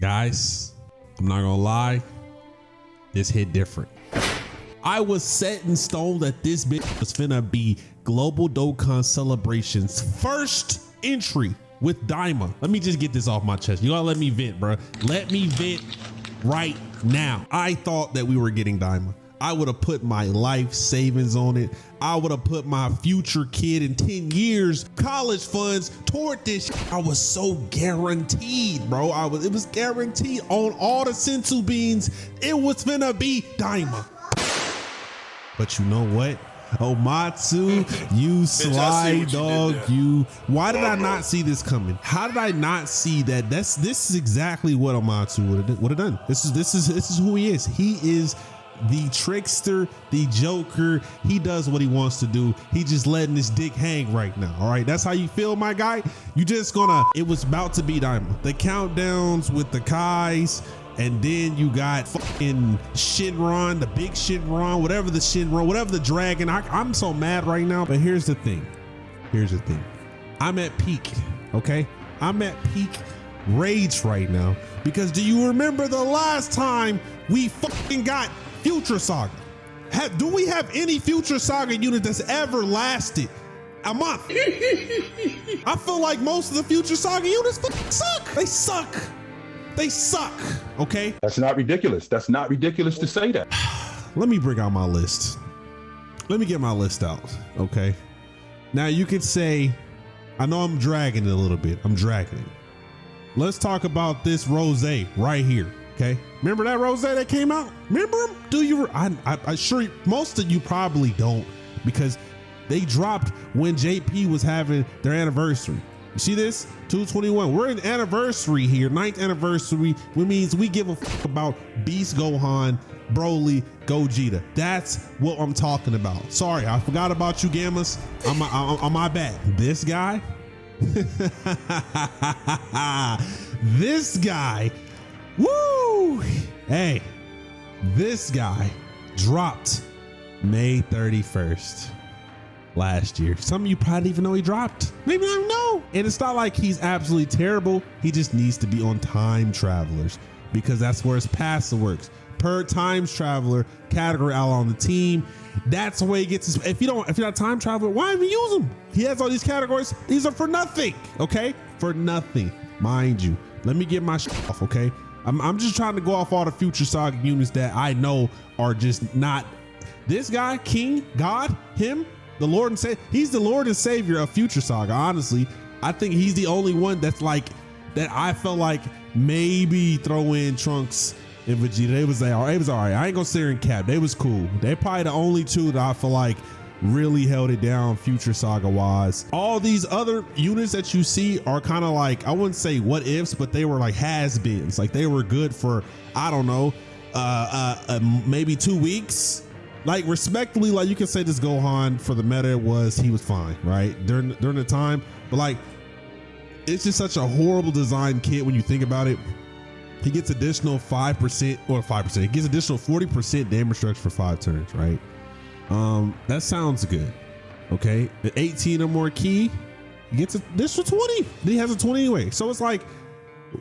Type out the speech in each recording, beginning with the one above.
Guys, I'm not gonna lie, this hit different. I was set in stone that this bitch was finna be Global Dokkan Celebration's first entry with Daima. Let me just get this off my chest. You gotta let me vent, bro. Let me vent right now. I thought that we were getting Daima. I would have put my life savings on it. I would have put my future kid in 10 years college funds toward this shit. I was so guaranteed, bro. it was guaranteed on all the sensu beans. It was finna be Daima. But you know what? Omatsu, you sly dog, you. Why did I not see this coming? How did I not see that? This is exactly what Omatsu would have done. This is who he is. He is the trickster, the joker. He does what he wants to do. He just letting his dick hang right now. All right, that's how you feel, my guy. You just gonna. It was about to be Daima. The countdowns with the Kais. And then you got fucking Shinron, the big Shinron, whatever the dragon. I'm so mad right now. But here's the thing. I'm at peak, okay? I'm at peak rage right now. Because do you remember the last time we fucking got Future Saga? Do we have any Future Saga unit that's ever lasted a month? I feel like most of the Future Saga units fucking suck. They suck, okay? That's not ridiculous. That's not ridiculous to say that. Let me bring out my list. Let me get my list out, okay? Now you could say, I know I'm dragging it a little bit. I'm dragging it. Let's talk about this rose right here, okay? Remember that rose that came out? Remember him? Do you? I'm sure most of you probably don't, because they dropped when JP was having their anniversary. You see this? 221. We're in anniversary here, 9th anniversary, which means we give a fuck about Beast Gohan, Broly, Gogeta. That's what I'm talking about. Sorry, I forgot about you, Gammas. On my bad. This guy, this guy, woo! Hey, this guy dropped May 31st. Last year. Some of you probably even know he dropped. Maybe I don't know. And it's not like he's absolutely terrible. He just needs to be on time travelers, because that's where his passive works. Per times traveler category out on the team. That's the way he gets his. If you're not a time traveler, why even use him? He has all these categories. These are for nothing. Okay? For nothing. Mind you. Let me get my shit off, okay? I'm just trying to go off all the Future Saga units that I know are just not. This guy, King, God, him, the Lord and Savior. He's the Lord and Savior of Future Saga. Honestly, I think he's the only one that's like that. I felt like maybe throw in Trunks and Vegeta. It was all right. I ain't gonna sit here and cap. They was cool. They probably the only two that I feel like really held it down Future Saga wise. All these other units that you see are kind of like, I wouldn't say what ifs, but they were like has-beens. Like they were good for, I don't know, maybe 2 weeks. Like respectfully, like you can say this Gohan for the meta he was fine, right? During the time, but like it's just such a horrible design kit when you think about it. He gets additional 5% or 5%. He gets additional 40% damage structure for 5 turns, right? That sounds good. Okay, the 18 or more key, he gets this for 20. He has a 20 anyway, so it's like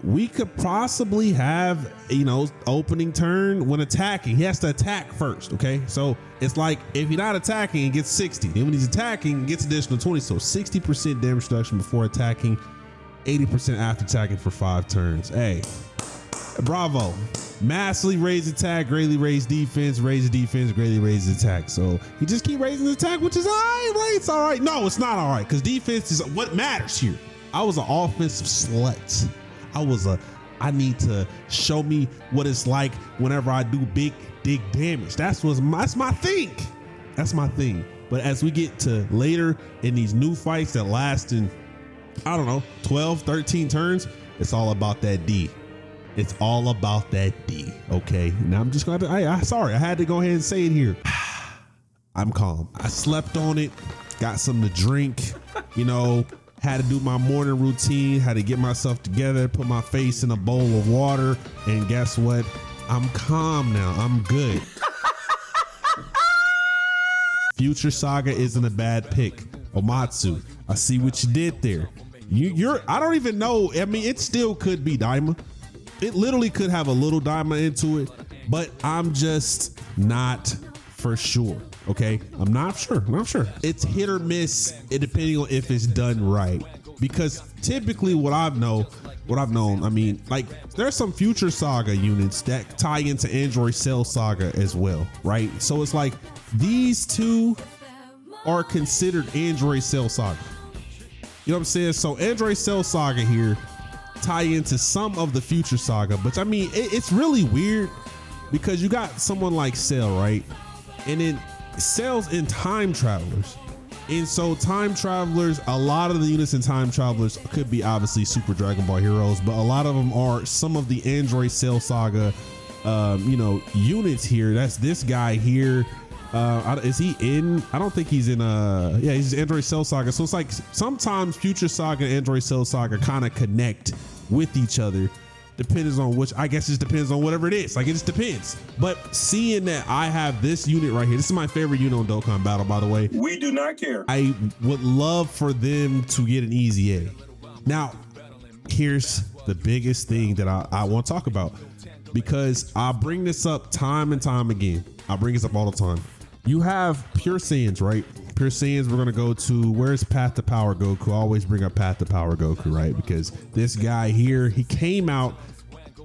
we could possibly have, you know, opening turn when attacking. He has to attack first, okay? So it's like if he's not attacking, he gets 60. Then when he's attacking, he gets additional 20. So 60% damage reduction before attacking, 80% after attacking for 5 turns. Hey, bravo. Massively raise attack, greatly raise defense, greatly raise attack. So he just keep raising his attack, which is all right, right? It's all right. No, it's not all right, because defense is what matters here. I was an offensive slut. I need to show me what it's like whenever I do big damage. That's my thing. That's my thing. But as we get to later in these new fights that last in, I don't know, 12, 13 turns, it's all about that D. It's all about that D. Okay. Now I'm just gonna sorry, I had to go ahead and say it here. I'm calm. I slept on it, got something to drink, you know. Had to do my morning routine, had to get myself together, put my face in a bowl of water, and guess what? I'm calm now. I'm good. Future Saga isn't a bad pick. Omatsu, I see what you did there. I don't even know. I mean, it still could be Daima. It literally could have a little diamond into it, but I'm just not for sure. Okay, I'm not sure. It's hit or miss, depending on if it's done right. Because typically, what I've known, I mean, like there's some Future Saga units that tie into Android Cell Saga as well, right? So it's like these two are considered Android Cell Saga. You know what I'm saying? So Android Cell Saga here tie into some of the Future Saga, but I mean, it's really weird because you got someone like Cell, right? And then Cell's in Time Travelers. And so Time Travelers, a lot of the units in Time Travelers could be obviously Super Dragon Ball heroes, but a lot of them are some of the Android Cell Saga, units here. That's this guy here. Is he in? I don't think he's in. Yeah, he's Android Cell Saga. So it's like sometimes Future Saga and Android Cell Saga kind of connect with each other. Depends on which, I guess it just depends on whatever it is. Like it just depends. But seeing that I have this unit right here, this is my favorite unit on Dokkan Battle, by the way. We do not care. I would love for them to get an easy A. Now, here's the biggest thing that I want to talk about, because I bring this up time and time again. I bring this up all the time. You have Pure Saiyans, right? Pure Saiyans, we're gonna go to, where's Path to Power Goku? I always bring up Path to Power Goku, right? Because this guy here, he came out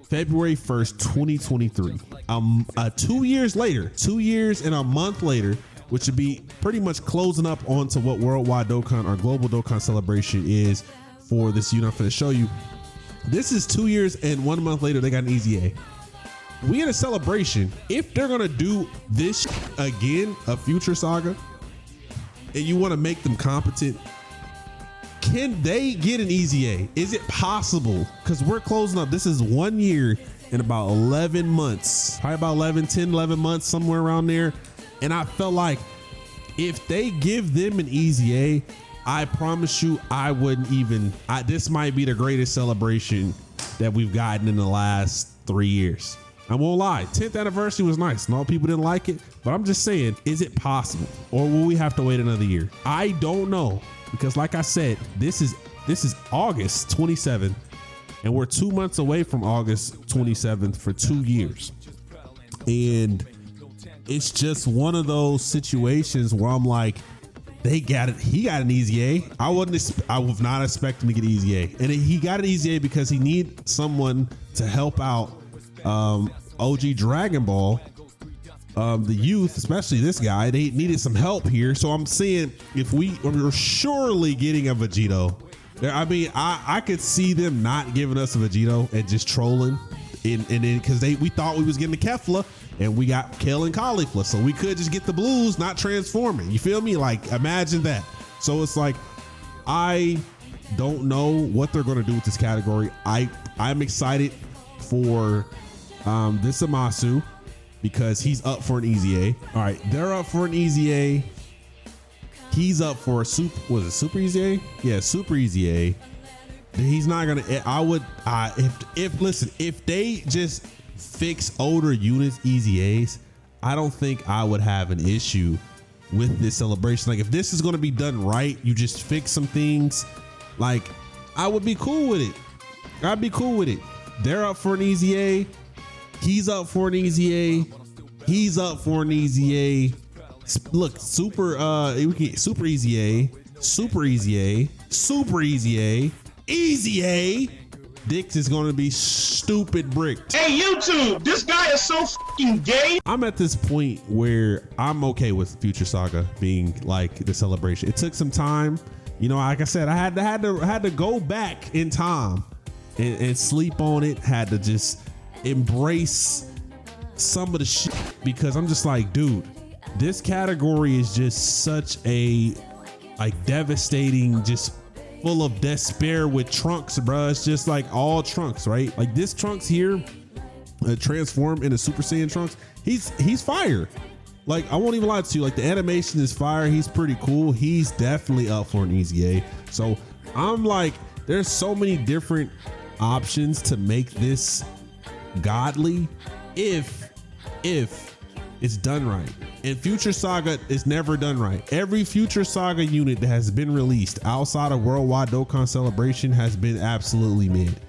February 1st, 2023. 2 years later, 2 years and a month later, which would be pretty much closing up onto what Worldwide Dokkan or Global Dokkan Celebration is for this unit. I'm gonna show you. This is 2 years and 1 month later, they got an easy A. We in a celebration. If they're gonna do this again, a Future Saga, and you want to make them competent, can they get an easy A? Is it possible? Because we're closing up. This is 1 year and about 11 months, probably about 10, 11 months, somewhere around there. And I felt like if they give them an easy A, I promise you, I wouldn't even, this might be the greatest celebration that we've gotten in the last 3 years. I won't lie, 10th anniversary was nice. Not all people didn't like it, but I'm just saying, is it possible? Or will we have to wait another year? I don't know, because like I said, this is August 27th, and we're 2 months away from August 27th for 2 years. And it's just one of those situations where I'm like, they got it. He got an easy A. I was not expecting to get easy A. And he got an easy A because he needs someone to help out OG Dragon Ball, the youth, especially this guy. They needed some help here. So I'm saying if we're surely getting a Vegito. I mean, I could see them not giving us a Vegito and just trolling. And then because we thought we was getting the Kefla and we got Kale and Caulifla. So we could just get the blues, not transforming. You feel me? Like, imagine that. So it's like, I don't know what they're going to do with this category. I'm excited for this Amasu because he's up for an easy A. All right, they're up for an easy A. He's up for a super easy A? Yeah, super easy A. He's not gonna. If they just fix older units easy A's, I don't think I would have an issue with this celebration. Like if this is gonna be done right, you just fix some things. Like I would be cool with it. I'd be cool with it. They're up for an easy A. He's up for an easy A. He's up for an easy A. Look, super easy A, super easy A, super easy A, easy A. Dix is going to be stupid bricked. Hey, YouTube, this guy is so fucking gay. I'm at this point where I'm okay with Future Saga being like the celebration. It took some time, you know. Like I said, I had to go back in time and sleep on it. Had to just embrace some of the shit because I'm just like, dude, this category is just such a like devastating, just full of despair with Trunks, bro. It's just like all Trunks, right? Like this Trunks here, transform into Super Saiyan Trunks. He's fire. Like I won't even lie to you. Like the animation is fire. He's pretty cool. He's definitely up for an easy A. So I'm like, there's so many different options to make this godly if it's done right. And Future Saga is never done right. Every Future Saga unit that has been released outside of Worldwide Dokkan Celebration has been absolutely mid.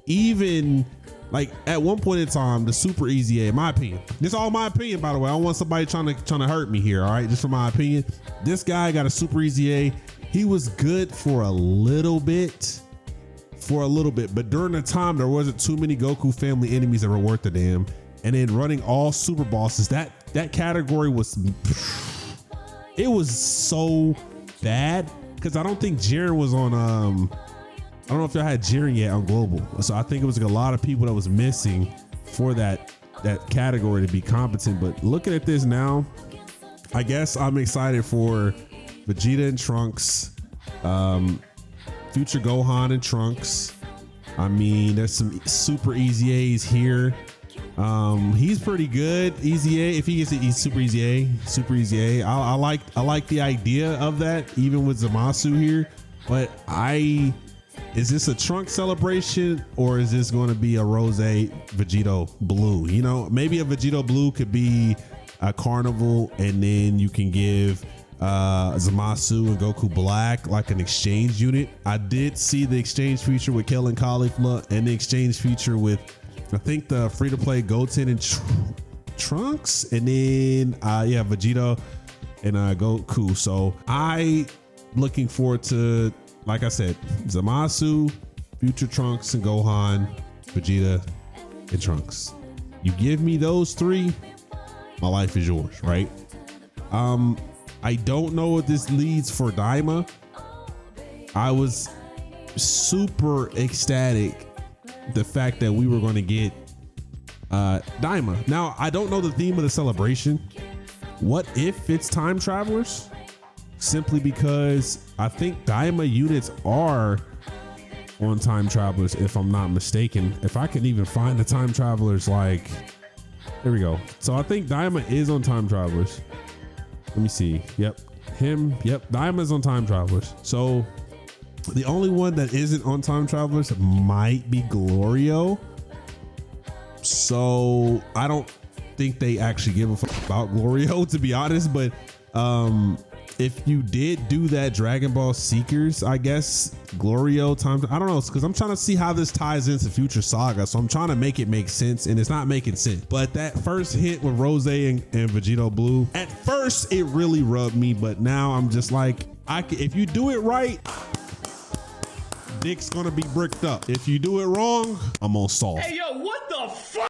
Even Like at one point in time, the Super Easy A, in my opinion, this is all my opinion, by the way. I don't want somebody trying to hurt me here. All right, just from my opinion, this guy got a Super Easy A. He was good for a little bit, but during the time there wasn't too many Goku family enemies that were worth a damn. And then running all super bosses, that category was, it was so bad because I don't think Jiren was on I don't know if y'all had Jiren yet on Global. So I think it was like a lot of people that was missing for that category to be competent. But looking at this now, I guess I'm excited for Vegeta and Trunks, future Gohan and Trunks. I mean, there's some Super Easy A's here. He's pretty good. Easy A, if he gets it, he's Super Easy A. I like the idea of that, even with Zamasu here. But is this a Trunk celebration or is this going to be a Rose Vegito Blue? You know, maybe a Vegito Blue could be a carnival, and then you can give Zamasu and Goku Black like an exchange unit. I did see the exchange feature with Kale and Caulifla, and the exchange feature with, I think, the free-to-play Goten and Trunks, and then yeah, Vegeta and Goku. So I looking forward to, like I said, Zamasu, future Trunks and Gohan, Vegeta and Trunks. You give me those three, my life is yours, right? I don't know what this leads for Daima. I was super ecstatic the fact that we were going to get Daima. Now, I don't know the theme of the celebration. What if it's time travelers? Simply because I think Daima units are on time travelers, if I'm not mistaken. If I can even find the time travelers, like, there we go. So I think Daima is on time travelers. Let me see. Yep. Daima's on time travelers. So the only one that isn't on time travelers might be Glorio. So I don't think they actually give a fuck about Glorio, to be honest. But if you did do that Dragon Ball Seekers, I guess Glorio time, I don't know, because I'm trying to see how this ties into future saga. So I'm trying to make it make sense, and it's not making sense. But that first hit with Rose and Vegito Blue, at first it really rubbed me, but now I'm just like, if you do it right, dick's gonna be bricked up. If you do it wrong, I'm on salt. Hey, yo, what